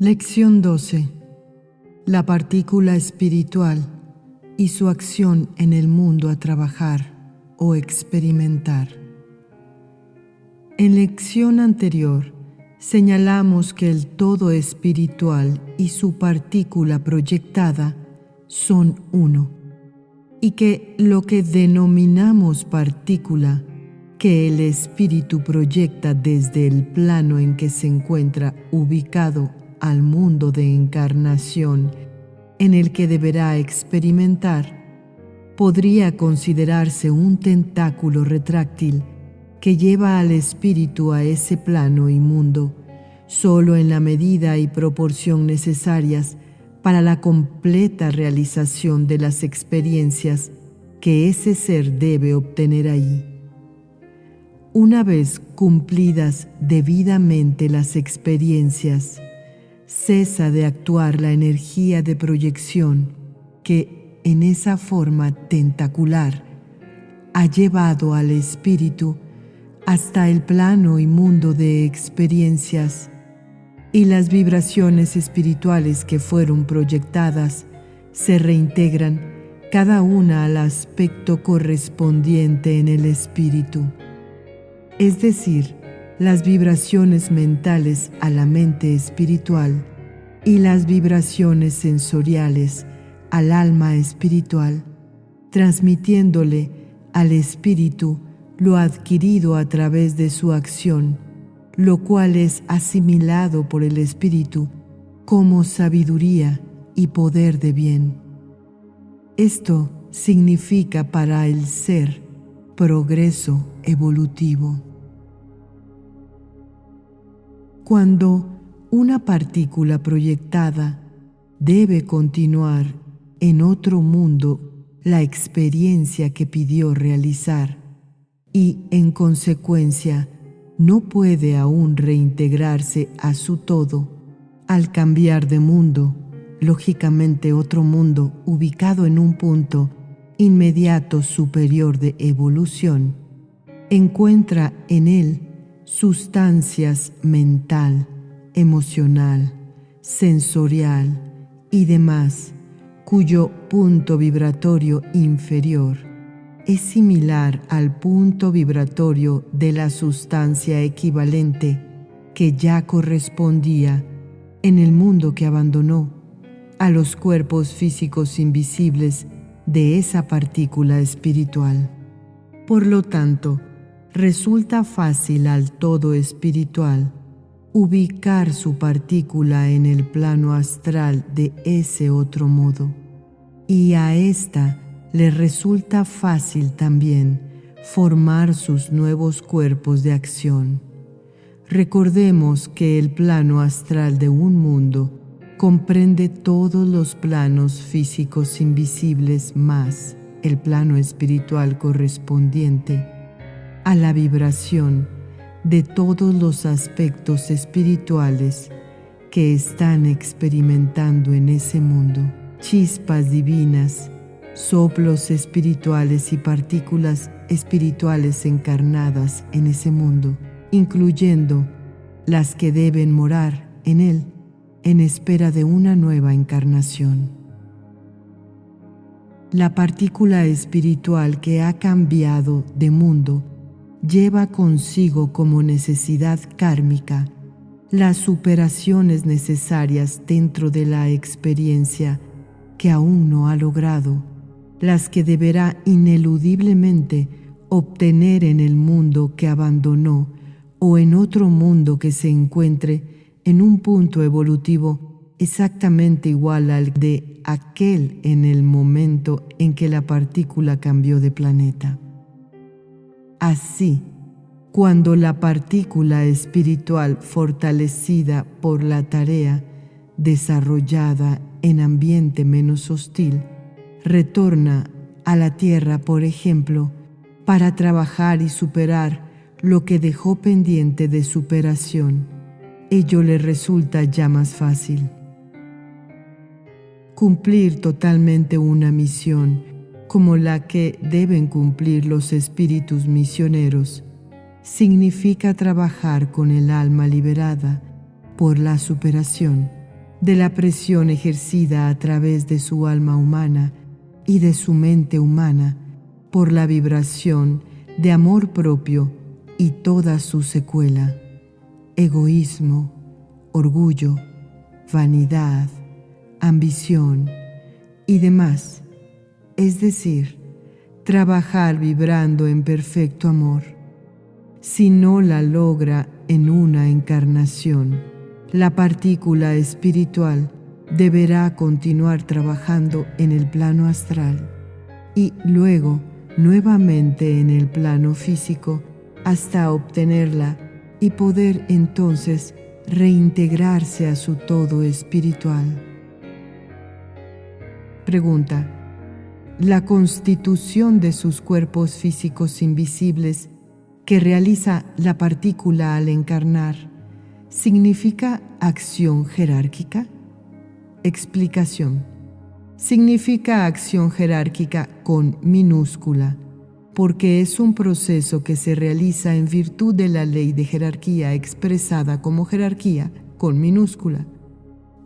Lección 12. La partícula espiritual y su acción en el mundo a trabajar o experimentar. En lección anterior, señalamos que el todo espiritual y su partícula proyectada son uno, y que lo que denominamos partícula que el espíritu proyecta desde el plano en que se encuentra ubicado al mundo de encarnación en el que deberá experimentar, podría considerarse un tentáculo retráctil que lleva al espíritu a ese plano y mundo, solo en la medida y proporción necesarias para la completa realización de las experiencias que ese ser debe obtener allí. Una vez cumplidas debidamente las experiencias, cesa de actuar la energía de proyección que, en esa forma tentacular, ha llevado al espíritu hasta el plano y mundo de experiencias, y las vibraciones espirituales que fueron proyectadas se reintegran cada una al aspecto correspondiente en el espíritu, es decir, las vibraciones mentales a la mente espiritual y las vibraciones sensoriales al alma espiritual, transmitiéndole al espíritu lo adquirido a través de su acción, lo cual es asimilado por el espíritu como sabiduría y poder de bien. Esto significa para el ser progreso evolutivo. Cuando una partícula proyectada debe continuar en otro mundo la experiencia que pidió realizar y, en consecuencia, no puede aún reintegrarse a su todo, al cambiar de mundo, lógicamente otro mundo ubicado en un punto inmediato superior de evolución, encuentra en él sustancias mental, emocional, sensorial y demás, cuyo punto vibratorio inferior es similar al punto vibratorio de la sustancia equivalente que ya correspondía en el mundo que abandonó a los cuerpos físicos invisibles de esa partícula espiritual. Por lo tanto, resulta fácil al todo espiritual ubicar su partícula en el plano astral de ese otro modo, y a ésta le resulta fácil también formar sus nuevos cuerpos de acción. Recordemos que el plano astral de un mundo comprende todos los planos físicos invisibles más el plano espiritual correspondiente a la vibración de todos los aspectos espirituales que están experimentando en ese mundo, chispas divinas, soplos espirituales y partículas espirituales encarnadas en ese mundo, incluyendo las que deben morar en él en espera de una nueva encarnación. La partícula espiritual que ha cambiado de mundo lleva consigo como necesidad kármica las superaciones necesarias dentro de la experiencia que aún no ha logrado, las que deberá ineludiblemente obtener en el mundo que abandonó o en otro mundo que se encuentre en un punto evolutivo exactamente igual al de aquel en el momento en que la partícula cambió de planeta. Así, cuando la partícula espiritual fortalecida por la tarea desarrollada en ambiente menos hostil retorna a la Tierra, por ejemplo, para trabajar y superar lo que dejó pendiente de superación, ello le resulta ya más fácil. Cumplir totalmente una misión como la que deben cumplir los espíritus misioneros significa trabajar con el alma liberada por la superación de la presión ejercida a través de su alma humana y de su mente humana por la vibración de amor propio y toda su secuela: egoísmo, orgullo, vanidad, ambición y demás, es decir, trabajar vibrando en perfecto amor. Si no la logra en una encarnación, la partícula espiritual deberá continuar trabajando en el plano astral y luego nuevamente en el plano físico hasta obtenerla y poder entonces reintegrarse a su todo espiritual. Pregunta: ¿la constitución de sus cuerpos físicos invisibles que realiza la partícula al encarnar significa acción jerárquica? Explicación: significa acción jerárquica con minúscula, porque es un proceso que se realiza en virtud de la ley de jerarquía expresada como jerarquía con minúscula,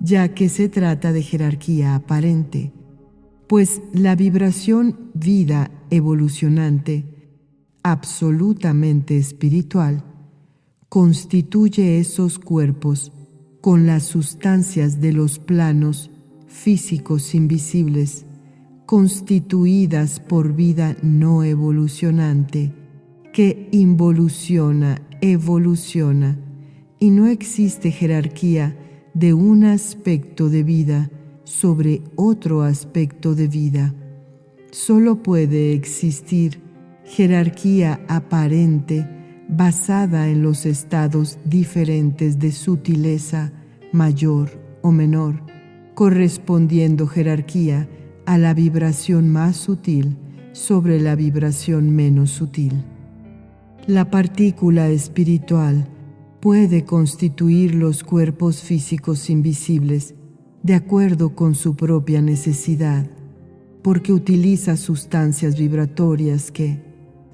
ya que se trata de jerarquía aparente, pues la vibración vida evolucionante, absolutamente espiritual, constituye esos cuerpos con las sustancias de los planos físicos invisibles, constituidas por vida no evolucionante, que involuciona, evoluciona, y no existe jerarquía de un aspecto de vida sobre otro aspecto de vida. Solo puede existir jerarquía aparente basada en los estados diferentes de sutileza mayor o menor, correspondiendo jerarquía a la vibración más sutil sobre la vibración menos sutil. La partícula espiritual puede constituir los cuerpos físicos invisibles de acuerdo con su propia necesidad, porque utiliza sustancias vibratorias que,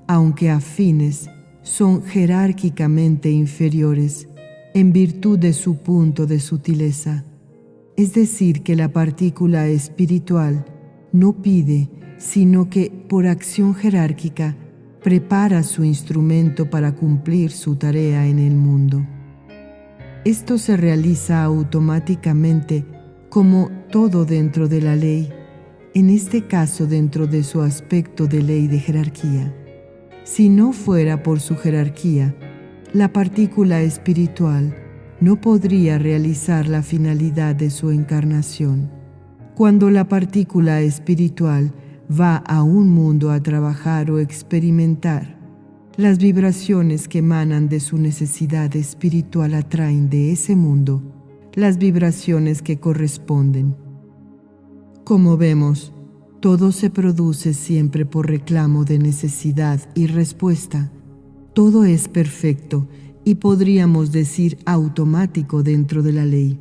aunque afines, son jerárquicamente inferiores en virtud de su punto de sutileza. Es decir, que la partícula espiritual no pide, sino que, por acción jerárquica, prepara su instrumento para cumplir su tarea en el mundo. Esto se realiza automáticamente como todo dentro de la ley, en este caso dentro de su aspecto de ley de jerarquía. Si no fuera por su jerarquía, la partícula espiritual no podría realizar la finalidad de su encarnación. Cuando la partícula espiritual va a un mundo a trabajar o experimentar, las vibraciones que emanan de su necesidad espiritual atraen de ese mundo las vibraciones que corresponden. Como vemos, todo se produce siempre por reclamo de necesidad y respuesta. Todo es perfecto y podríamos decir automático dentro de la ley.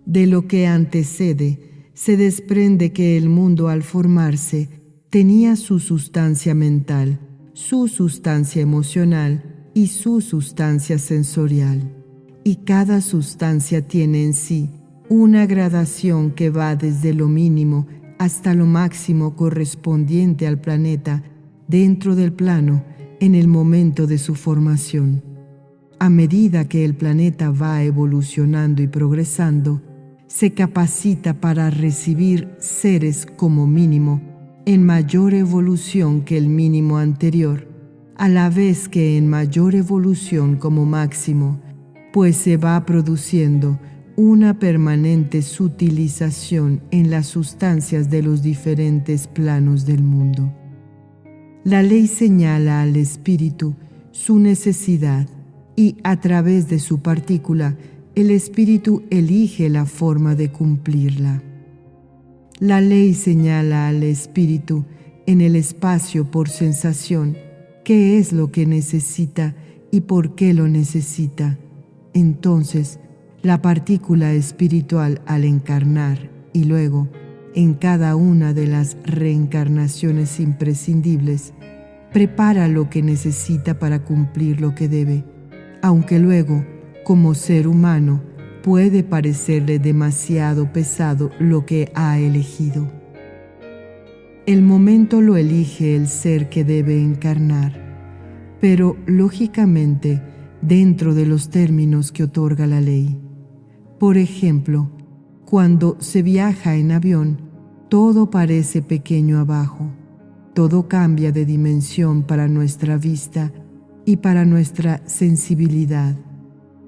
De lo que antecede, se desprende que el mundo al formarse tenía su sustancia mental, su sustancia emocional y su sustancia sensorial. Y cada sustancia tiene en sí una gradación que va desde lo mínimo hasta lo máximo correspondiente al planeta dentro del plano en el momento de su formación. A medida que el planeta va evolucionando y progresando, se capacita para recibir seres como mínimo en mayor evolución que el mínimo anterior, a la vez que en mayor evolución como máximo, pues se va produciendo una permanente sutilización en las sustancias de los diferentes planos del mundo. La ley señala al espíritu su necesidad y a través de su partícula el espíritu elige la forma de cumplirla. La ley señala al espíritu en el espacio por sensación qué es lo que necesita y por qué lo necesita. Entonces, la partícula espiritual al encarnar y luego, en cada una de las reencarnaciones imprescindibles, prepara lo que necesita para cumplir lo que debe, aunque luego, como ser humano, puede parecerle demasiado pesado lo que ha elegido. El momento lo elige el ser que debe encarnar, pero lógicamente dentro de los términos que otorga la ley. Por ejemplo, cuando se viaja en avión, todo parece pequeño abajo, todo cambia de dimensión para nuestra vista y para nuestra sensibilidad.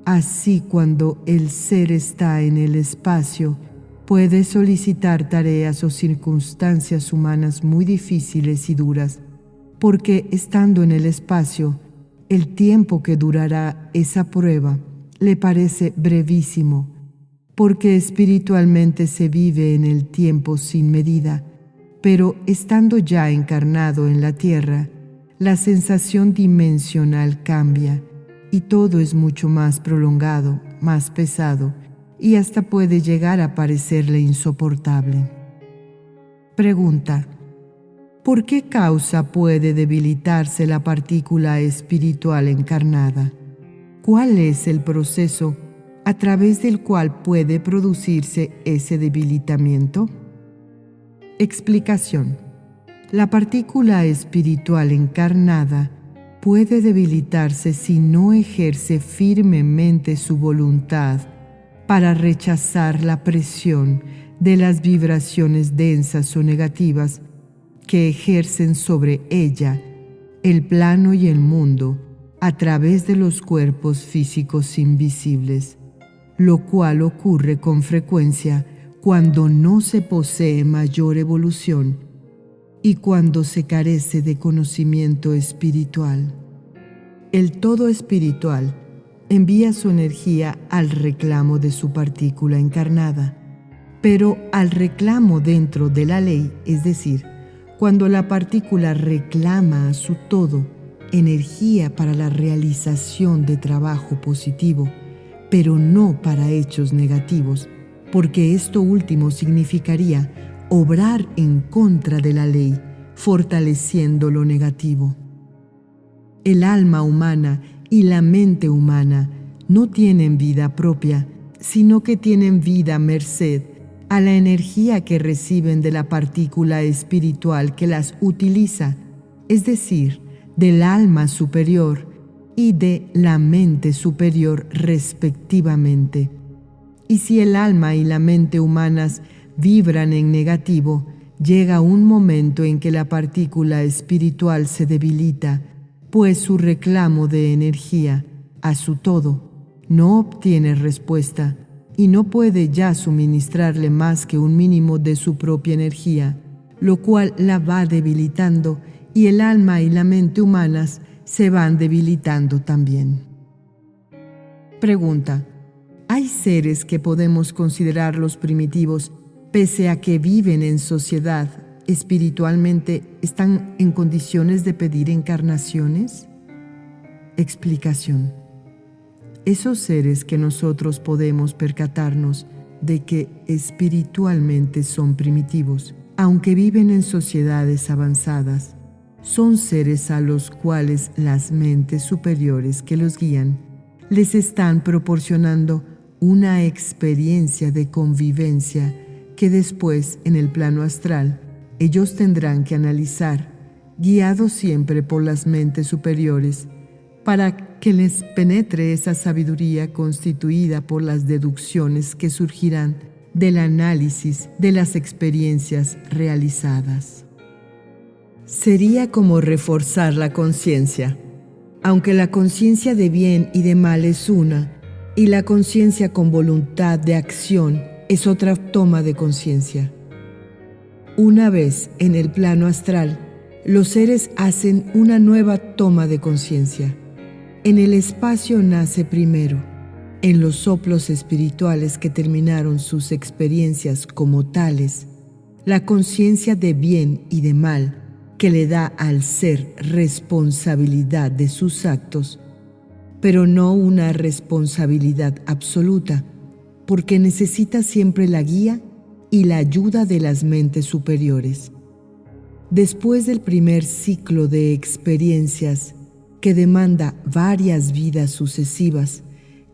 Así, cuando el ser está en el espacio, puede solicitar tareas o circunstancias humanas muy difíciles y duras, porque estando en el espacio, el tiempo que durará esa prueba le parece brevísimo, porque espiritualmente se vive en el tiempo sin medida, pero estando ya encarnado en la tierra, la sensación dimensional cambia y todo es mucho más prolongado, más pesado y hasta puede llegar a parecerle insoportable. Pregunta: ¿por qué causa puede debilitarse la partícula espiritual encarnada? ¿Cuál es el proceso a través del cual puede producirse ese debilitamiento? Explicación: la partícula espiritual encarnada puede debilitarse si no ejerce firmemente su voluntad para rechazar la presión de las vibraciones densas o negativas que ejercen sobre ella el plano y el mundo a través de los cuerpos físicos invisibles, lo cual ocurre con frecuencia cuando no se posee mayor evolución y cuando se carece de conocimiento espiritual. El todo espiritual envía su energía al reclamo de su partícula encarnada, pero al reclamo dentro de la ley, es decir, cuando la partícula reclama a su todo energía para la realización de trabajo positivo, pero no para hechos negativos, porque esto último significaría obrar en contra de la ley, fortaleciendo lo negativo. El alma humana y la mente humana no tienen vida propia, sino que tienen vida merced a la energía que reciben de la partícula espiritual que las utiliza, es decir, del alma superior y de la mente superior respectivamente. Y si el alma y la mente humanas vibran en negativo, llega un momento en que la partícula espiritual se debilita, pues su reclamo de energía a su todo no obtiene respuesta y no puede ya suministrarle más que un mínimo de su propia energía, lo cual la va debilitando y el alma y la mente humanas se van debilitando también. Pregunta: ¿hay seres que podemos considerarlos primitivos pese a que viven en sociedad? ¿Espiritualmente están en condiciones de pedir encarnaciones? Explicación: esos seres que nosotros podemos percatarnos de que espiritualmente son primitivos, aunque viven en sociedades avanzadas, son seres a los cuales las mentes superiores que los guían les están proporcionando una experiencia de convivencia que después, en el plano astral, ellos tendrán que analizar, guiados siempre por las mentes superiores, para que les penetre esa sabiduría constituida por las deducciones que surgirán del análisis de las experiencias realizadas. Sería como reforzar la conciencia. Aunque la conciencia de bien y de mal es una, y la conciencia con voluntad de acción es otra toma de conciencia. Una vez en el plano astral, los seres hacen una nueva toma de conciencia. En el espacio nace primero, en los soplos espirituales que terminaron sus experiencias como tales, la conciencia de bien y de mal que le da al ser responsabilidad de sus actos, pero no una responsabilidad absoluta, porque necesita siempre la guía y la ayuda de las mentes superiores. Después del primer ciclo de experiencias, que demanda varias vidas sucesivas,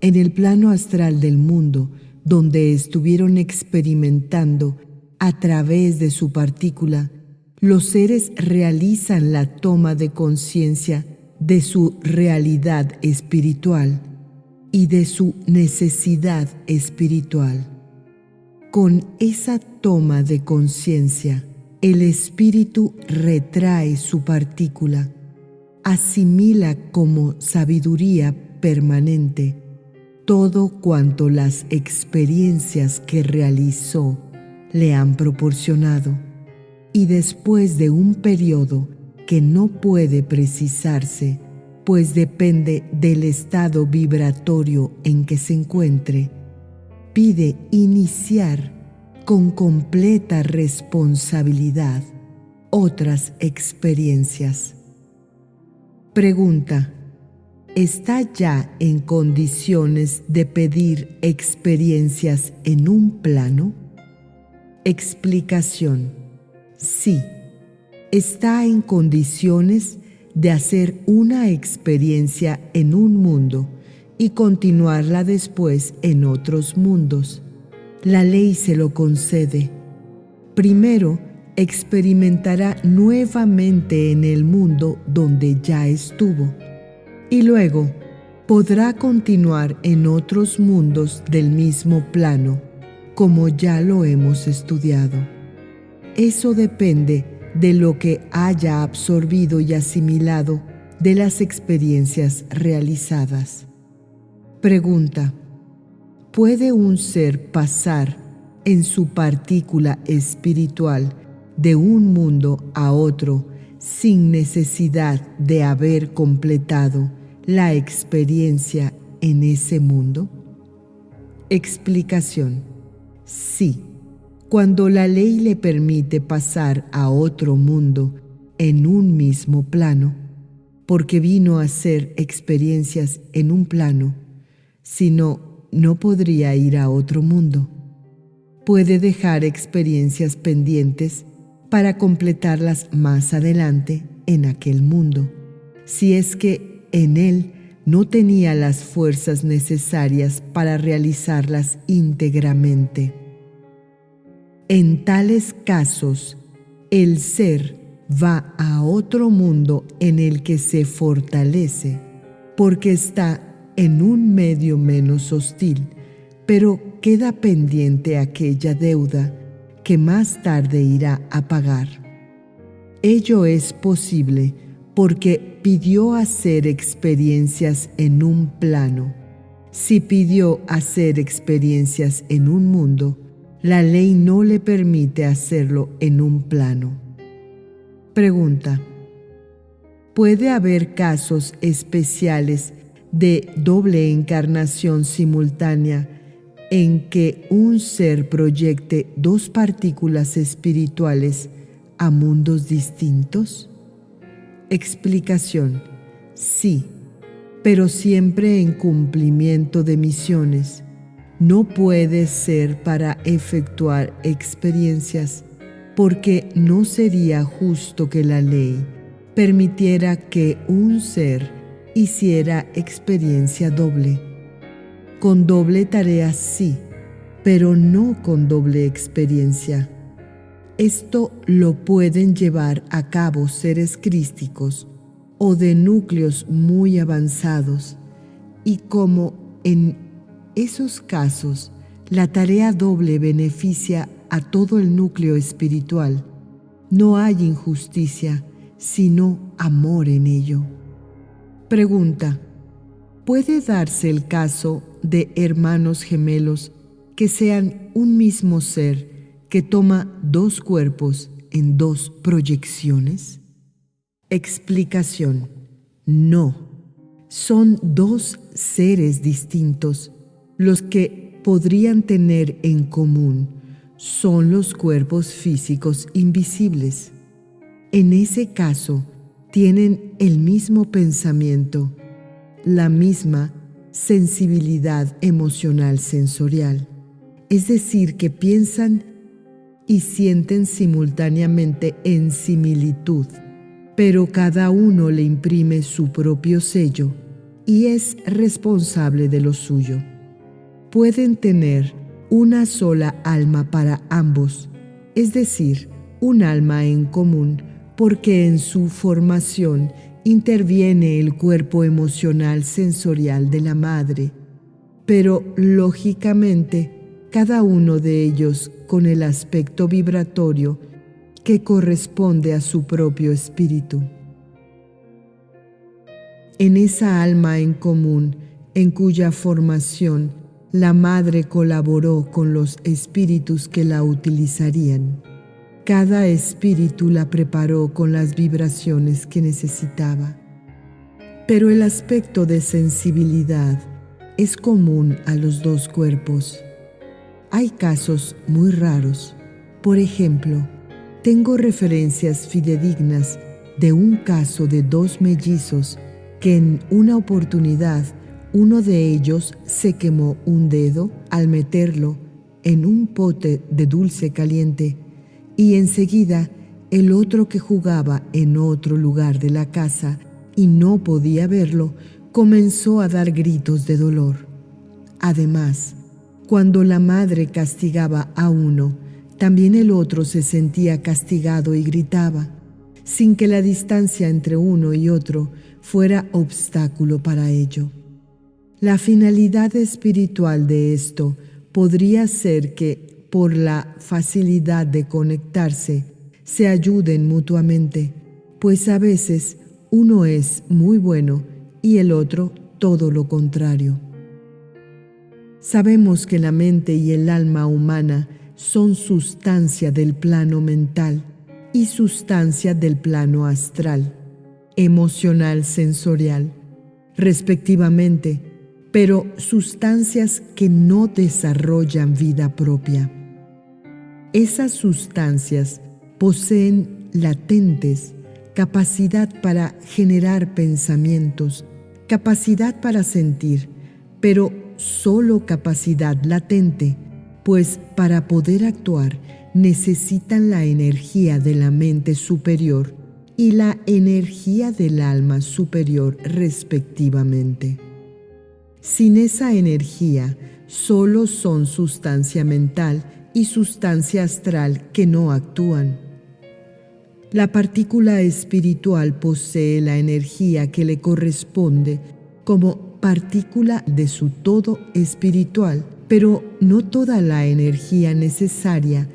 En el plano astral del mundo, donde estuvieron experimentando a través de su partícula, los seres realizan la toma de conciencia de su realidad espiritual y de su necesidad espiritual. Con esa toma de conciencia, el espíritu retrae su partícula, asimila como sabiduría permanente todo cuanto las experiencias que realizó le han proporcionado, y después de un periodo que no puede precisarse, pues depende del estado vibratorio en que se encuentre, pide iniciar con completa responsabilidad otras experiencias. Pregunta: ¿está ya en condiciones de pedir experiencias en un plano? Explicación: sí, está en condiciones de hacer una experiencia en un mundo y continuarla después en otros mundos. La ley se lo concede. Primero, experimentará nuevamente en el mundo donde ya estuvo, y luego podrá continuar en otros mundos del mismo plano, como ya lo hemos estudiado. Eso depende de lo que haya absorbido y asimilado de las experiencias realizadas. Pregunta: ¿puede un ser pasar en su partícula espiritual de un mundo a otro sin necesidad de haber completado la experiencia en ese mundo? Explicación: sí. Cuando la ley le permite pasar a otro mundo en un mismo plano, porque vino a hacer experiencias en un plano, si no, no podría ir a otro mundo. Puede dejar experiencias pendientes para completarlas más adelante en aquel mundo, si es que en él no tenía las fuerzas necesarias para realizarlas íntegramente. En tales casos, el ser va a otro mundo en el que se fortalece, porque está en un medio menos hostil, pero queda pendiente aquella deuda que más tarde irá a pagar. Ello es posible porque pidió hacer experiencias en un plano. Si pidió hacer experiencias en un mundo, la ley no le permite hacerlo en un plano. Pregunta: ¿puede haber casos especiales de doble encarnación simultánea en que un ser proyecte dos partículas espirituales a mundos distintos? Explicación: sí, pero siempre en cumplimiento de misiones. No puede ser para efectuar experiencias, porque no sería justo que la ley permitiera que un ser hiciera experiencia doble. Con doble tarea sí, pero no con doble experiencia. Esto lo pueden llevar a cabo seres crísticos o de núcleos muy avanzados, y como en esos casos la tarea doble beneficia a todo el núcleo espiritual, no hay injusticia, sino amor en ello. Pregunta: ¿puede darse el caso de hermanos gemelos que sean un mismo ser que toma dos cuerpos en dos proyecciones? Explicación: no. Son dos seres distintos. Los que podrían tener en común son los cuerpos físicos invisibles. En ese caso, tienen el mismo pensamiento, la misma sensibilidad emocional sensorial, es decir, que piensan y sienten simultáneamente en similitud, pero cada uno le imprime su propio sello y es responsable de lo suyo. Pueden tener una sola alma para ambos, es decir, un alma en común, porque en su formación interviene el cuerpo emocional sensorial de la madre, pero lógicamente cada uno de ellos con el aspecto vibratorio que corresponde a su propio espíritu. En esa alma en común, en cuya formación la madre colaboró con los espíritus que la utilizarían, cada espíritu la preparó con las vibraciones que necesitaba. Pero el aspecto de sensibilidad es común a los dos cuerpos. Hay casos muy raros. Por ejemplo, tengo referencias fidedignas de un caso de dos mellizos que en una oportunidad uno de ellos se quemó un dedo al meterlo en un pote de dulce caliente y enseguida el otro, que jugaba en otro lugar de la casa y no podía verlo, comenzó a dar gritos de dolor. Además, cuando la madre castigaba a uno, también el otro se sentía castigado y gritaba, sin que la distancia entre uno y otro fuera obstáculo para ello. La finalidad espiritual de esto podría ser que, por la facilidad de conectarse, se ayuden mutuamente, pues a veces uno es muy bueno y el otro todo lo contrario. Sabemos que la mente y el alma humana son sustancia del plano mental y sustancia del plano astral, emocional, sensorial, respectivamente, pero sustancias que no desarrollan vida propia. Esas sustancias poseen latentes capacidad para generar pensamientos, capacidad para sentir, pero solo capacidad latente, pues para poder actuar necesitan la energía de la mente superior y la energía del alma superior respectivamente. Sin esa energía, solo son sustancia mental y sustancia astral que no actúan. La partícula espiritual posee la energía que le corresponde como partícula de su todo espiritual, pero no toda la energía necesaria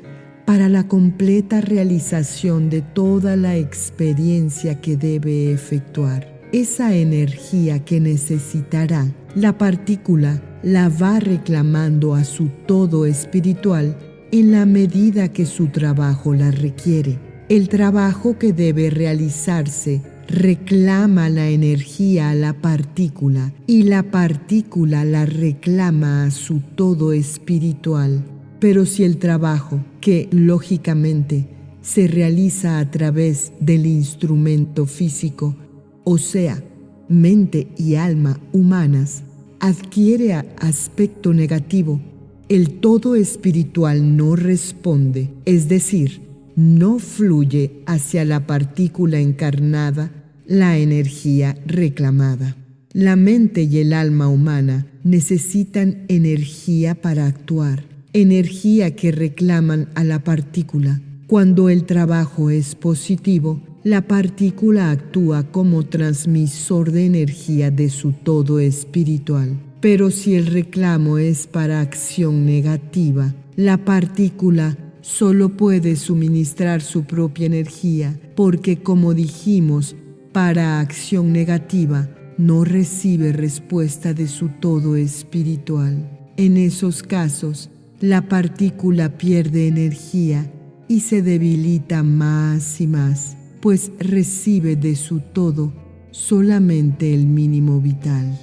para la completa realización de toda la experiencia que debe efectuar. Esa energía que necesitará, la partícula la va reclamando a su todo espiritual en la medida que su trabajo la requiere. El trabajo que debe realizarse reclama la energía a la partícula y la partícula la reclama a su todo espiritual. Pero si el trabajo, que lógicamente se realiza a través del instrumento físico, o sea, mente y alma humanas, adquiere aspecto negativo, el todo espiritual no responde, es decir, no fluye hacia la partícula encarnada la energía reclamada. La mente y el alma humana necesitan energía para actuar, energía que reclaman a la partícula. Cuando el trabajo es positivo, la partícula actúa como transmisor de energía de su todo espiritual. Pero si el reclamo es para acción negativa, la partícula solo puede suministrar su propia energía, porque, como dijimos, para acción negativa no recibe respuesta de su todo espiritual. En esos casos, la partícula pierde energía y se debilita más y más, pues recibe de su todo solamente el mínimo vital.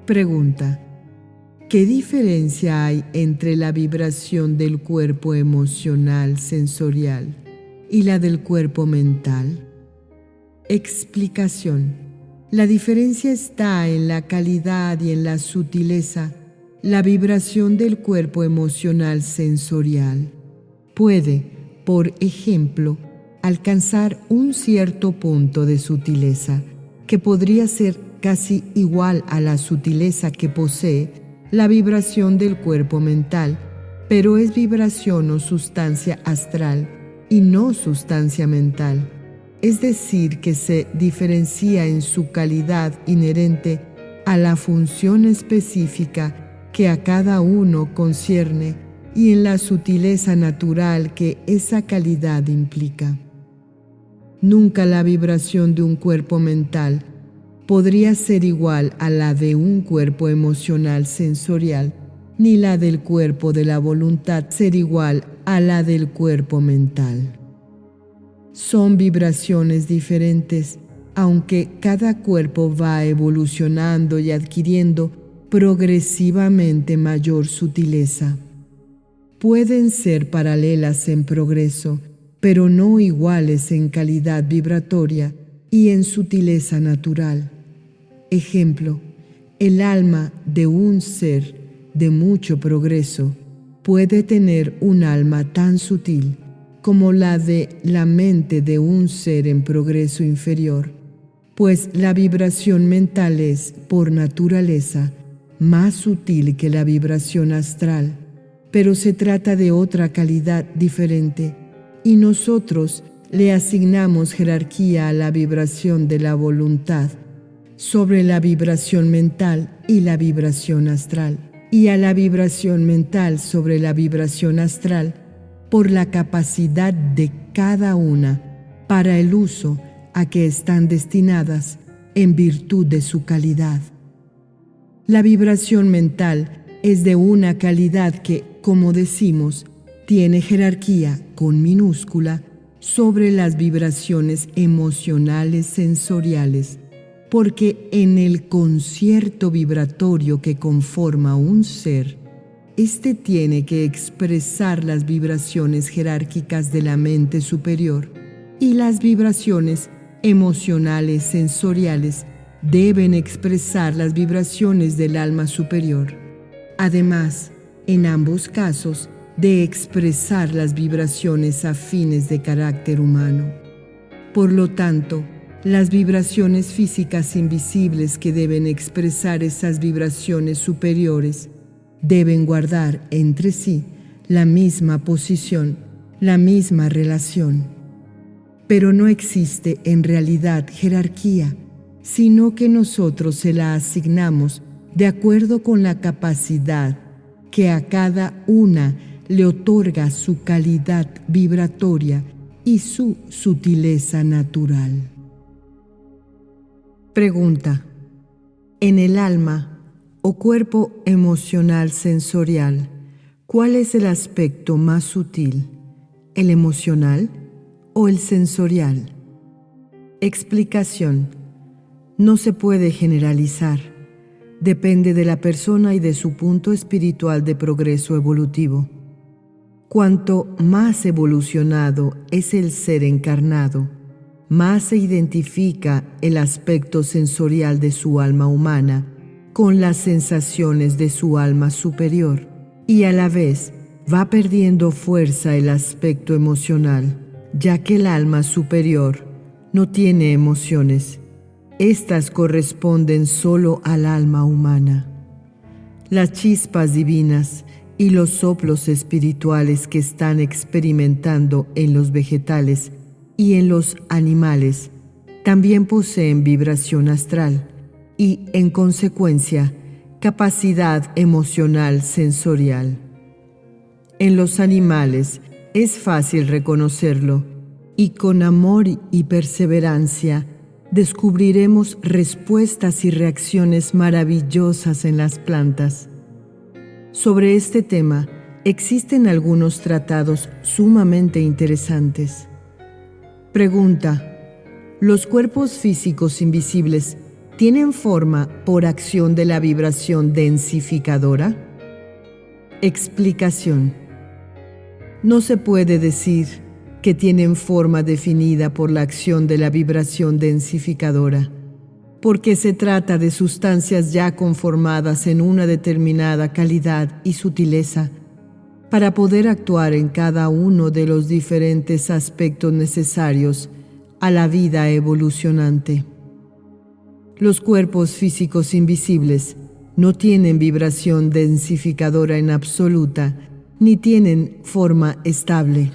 Pregunta: ¿qué diferencia hay entre la vibración del cuerpo emocional sensorial y la del cuerpo mental? Explicación: la diferencia está en la calidad y en la sutileza. La vibración del cuerpo emocional sensorial puede, por ejemplo, alcanzar un cierto punto de sutileza, que podría ser casi igual a la sutileza que posee la vibración del cuerpo mental, pero es vibración o sustancia astral y no sustancia mental. Es decir, que se diferencia en su calidad inherente a la función específica que a cada uno concierne y en la sutileza natural que esa calidad implica. Nunca la vibración de un cuerpo mental podría ser igual a la de un cuerpo emocional sensorial, ni la del cuerpo de la voluntad ser igual a la del cuerpo mental. Son vibraciones diferentes, aunque cada cuerpo va evolucionando y adquiriendo progresivamente mayor sutileza. Pueden ser paralelas en progreso, pero no iguales en calidad vibratoria y en sutileza natural. Ejemplo, el alma de un ser de mucho progreso puede tener un alma tan sutil como la de la mente de un ser en progreso inferior, pues la vibración mental es, por naturaleza, más sutil que la vibración astral, pero se trata de otra calidad diferente, y nosotros le asignamos jerarquía a la vibración de la voluntad sobre la vibración mental y la vibración astral, y a la vibración mental sobre la vibración astral por la capacidad de cada una para el uso a que están destinadas en virtud de su calidad. La vibración mental es de una calidad que, como decimos, tiene jerarquía con minúscula sobre las vibraciones emocionales sensoriales, porque en el concierto vibratorio que conforma un ser, éste tiene que expresar las vibraciones jerárquicas de la mente superior y las vibraciones emocionales sensoriales deben expresar las vibraciones del alma superior. Además, en ambos casos, de expresar las vibraciones afines de carácter humano. Por lo tanto, las vibraciones físicas invisibles que deben expresar esas vibraciones superiores deben guardar entre sí la misma posición, la misma relación. Pero no existe en realidad jerarquía, sino que nosotros se la asignamos de acuerdo con la capacidad que a cada una le otorga su calidad vibratoria y su sutileza natural. Pregunta: en el alma o cuerpo emocional sensorial, ¿cuál es el aspecto más sutil? ¿El emocional o el sensorial? Explicación: no se puede generalizar. Depende de la persona y de su punto espiritual de progreso evolutivo. Cuanto más evolucionado es el ser encarnado, más se identifica el aspecto sensorial de su alma humana con las sensaciones de su alma superior, y a la vez va perdiendo fuerza el aspecto emocional, ya que el alma superior no tiene emociones. Estas corresponden solo al alma humana. Las chispas divinas y los soplos espirituales que están experimentando en los vegetales y en los animales también poseen vibración astral y, en consecuencia, capacidad emocional sensorial. En los animales es fácil reconocerlo, y con amor y perseverancia descubriremos respuestas y reacciones maravillosas en las plantas. Sobre este tema existen algunos tratados sumamente interesantes. Pregunta: ¿los cuerpos físicos invisibles tienen forma por acción de la vibración densificadora? Explicación: no se puede decir que tienen forma definida por la acción de la vibración densificadora, porque se trata de sustancias ya conformadas en una determinada calidad y sutileza para poder actuar en cada uno de los diferentes aspectos necesarios a la vida evolucionante. Los cuerpos físicos invisibles no tienen vibración densificadora en absoluta, ni tienen forma estable.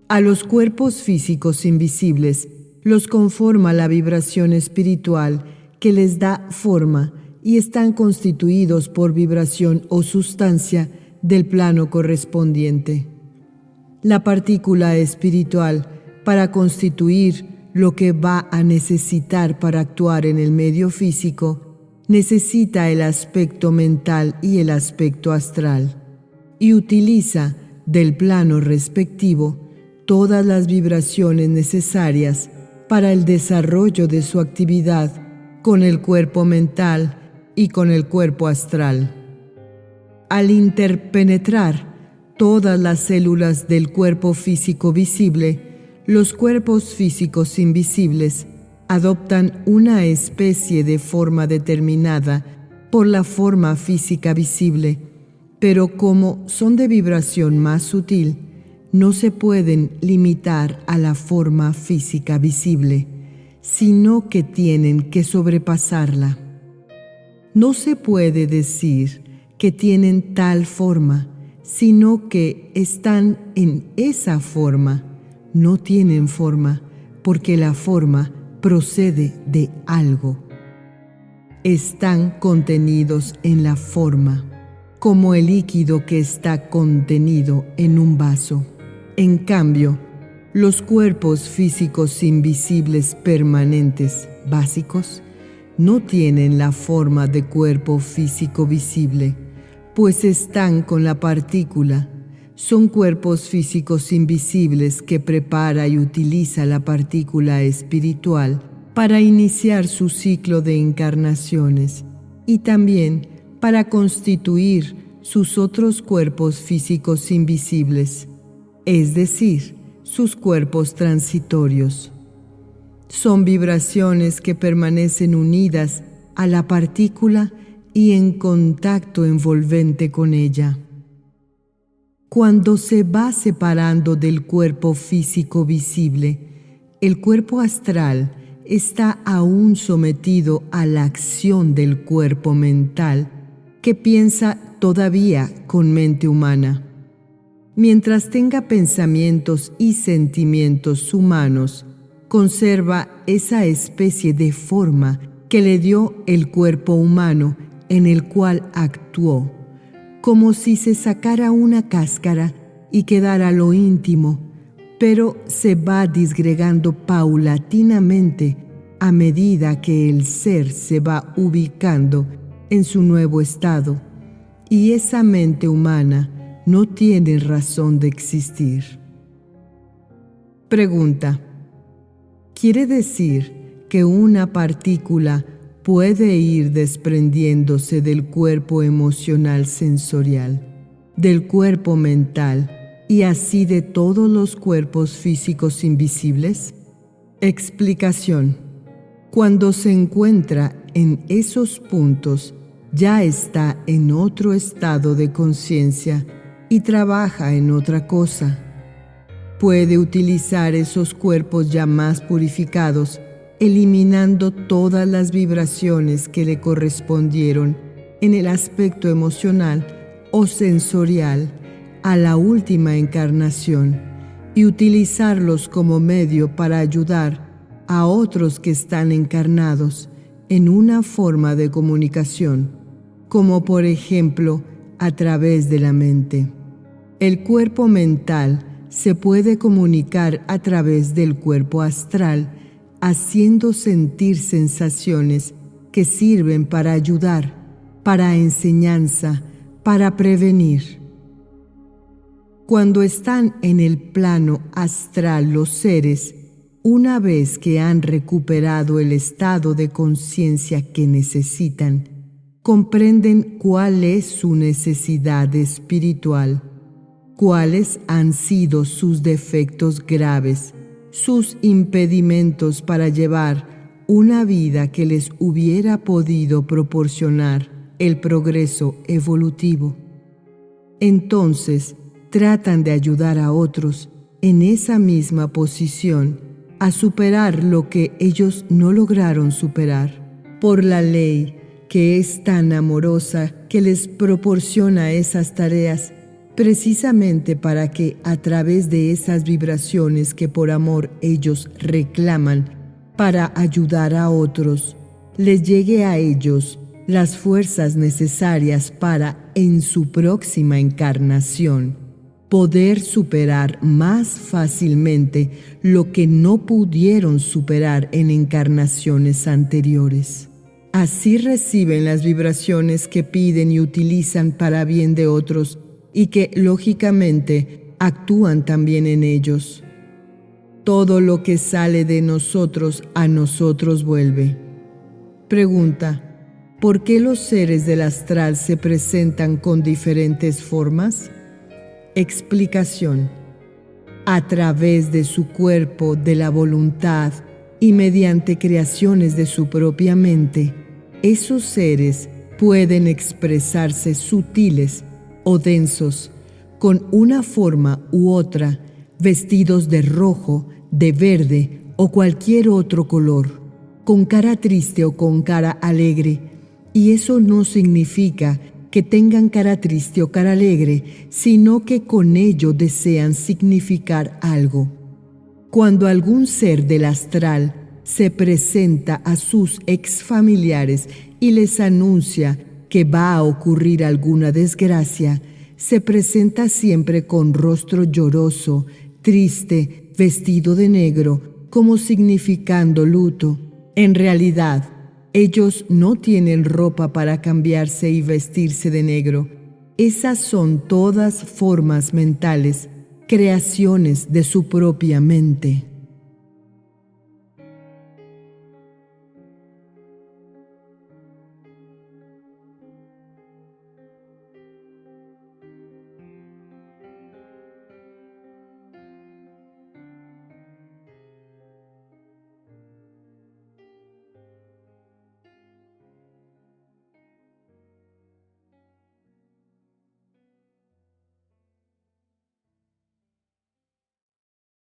A los cuerpos físicos invisibles los conforma la vibración espiritual que les da forma y están constituidos por vibración o sustancia del plano correspondiente. La partícula espiritual, para constituir lo que va a necesitar para actuar en el medio físico, necesita el aspecto mental y el aspecto astral, y utiliza del plano respectivo todas las vibraciones necesarias para el desarrollo de su actividad con el cuerpo mental y con el cuerpo astral. Al interpenetrar todas las células del cuerpo físico visible, los cuerpos físicos invisibles adoptan una especie de forma determinada por la forma física visible, pero como son de vibración más sutil, no se pueden limitar a la forma física visible, sino que tienen que sobrepasarla. No se puede decir que tienen tal forma, sino que están en esa forma. No tienen forma, porque la forma procede de algo. Están contenidos en la forma, como el líquido que está contenido en un vaso. En cambio, los cuerpos físicos invisibles permanentes, básicos, no tienen la forma de cuerpo físico visible, pues están con la partícula. Son cuerpos físicos invisibles que prepara y utiliza la partícula espiritual para iniciar su ciclo de encarnaciones y también para constituir sus otros cuerpos físicos invisibles, es decir, sus cuerpos transitorios. Son vibraciones que permanecen unidas a la partícula y en contacto envolvente con ella. Cuando se va separando del cuerpo físico visible, el cuerpo astral está aún sometido a la acción del cuerpo mental que piensa todavía con mente humana. Mientras tenga pensamientos y sentimientos humanos, conserva esa especie de forma que le dio el cuerpo humano en el cual actuó, como si se sacara una cáscara y quedara lo íntimo, pero se va disgregando paulatinamente a medida que el ser se va ubicando en su nuevo estado, y esa mente humana no tiene razón de existir. Pregunta: ¿quiere decir que una partícula puede ir desprendiéndose del cuerpo emocional sensorial, del cuerpo mental y así de todos los cuerpos físicos invisibles? Explicación: cuando se encuentra en esos puntos, ya está en otro estado de conciencia y trabaja en otra cosa. Puede utilizar esos cuerpos ya más purificados, eliminando todas las vibraciones que le correspondieron en el aspecto emocional o sensorial a la última encarnación, y utilizarlos como medio para ayudar a otros que están encarnados en una forma de comunicación, como por ejemplo a través de la mente. El cuerpo mental se puede comunicar a través del cuerpo astral, haciendo sentir sensaciones que sirven para ayudar, para enseñanza, para prevenir. Cuando están en el plano astral los seres, una vez que han recuperado el estado de conciencia que necesitan, comprenden cuál es su necesidad espiritual, cuáles han sido sus defectos graves, sus impedimentos para llevar una vida que les hubiera podido proporcionar el progreso evolutivo. Entonces, tratan de ayudar a otros en esa misma posición a superar lo que ellos no lograron superar. Por la ley, que es tan amorosa, que les proporciona esas tareas, precisamente para que a través de esas vibraciones que por amor ellos reclaman para ayudar a otros, les llegue a ellos las fuerzas necesarias para, en su próxima encarnación, poder superar más fácilmente lo que no pudieron superar en encarnaciones anteriores. Así reciben las vibraciones que piden y utilizan para bien de otros y que, lógicamente, actúan también en ellos. Todo lo que sale de nosotros a nosotros vuelve. Pregunta: ¿por qué los seres del astral se presentan con diferentes formas? Explicación: a través de su cuerpo, de la voluntad y mediante creaciones de su propia mente, esos seres pueden expresarse sutiles o densos, con una forma u otra, vestidos de rojo, de verde o cualquier otro color, con cara triste o con cara alegre, y eso no significa que tengan cara triste o cara alegre, sino que con ello desean significar algo. Cuando algún ser del astral se presenta a sus exfamiliares y les anuncia que va a ocurrir alguna desgracia, se presenta siempre con rostro lloroso, triste, vestido de negro, como significando luto. En realidad, ellos no tienen ropa para cambiarse y vestirse de negro. Esas son todas formas mentales, creaciones de su propia mente.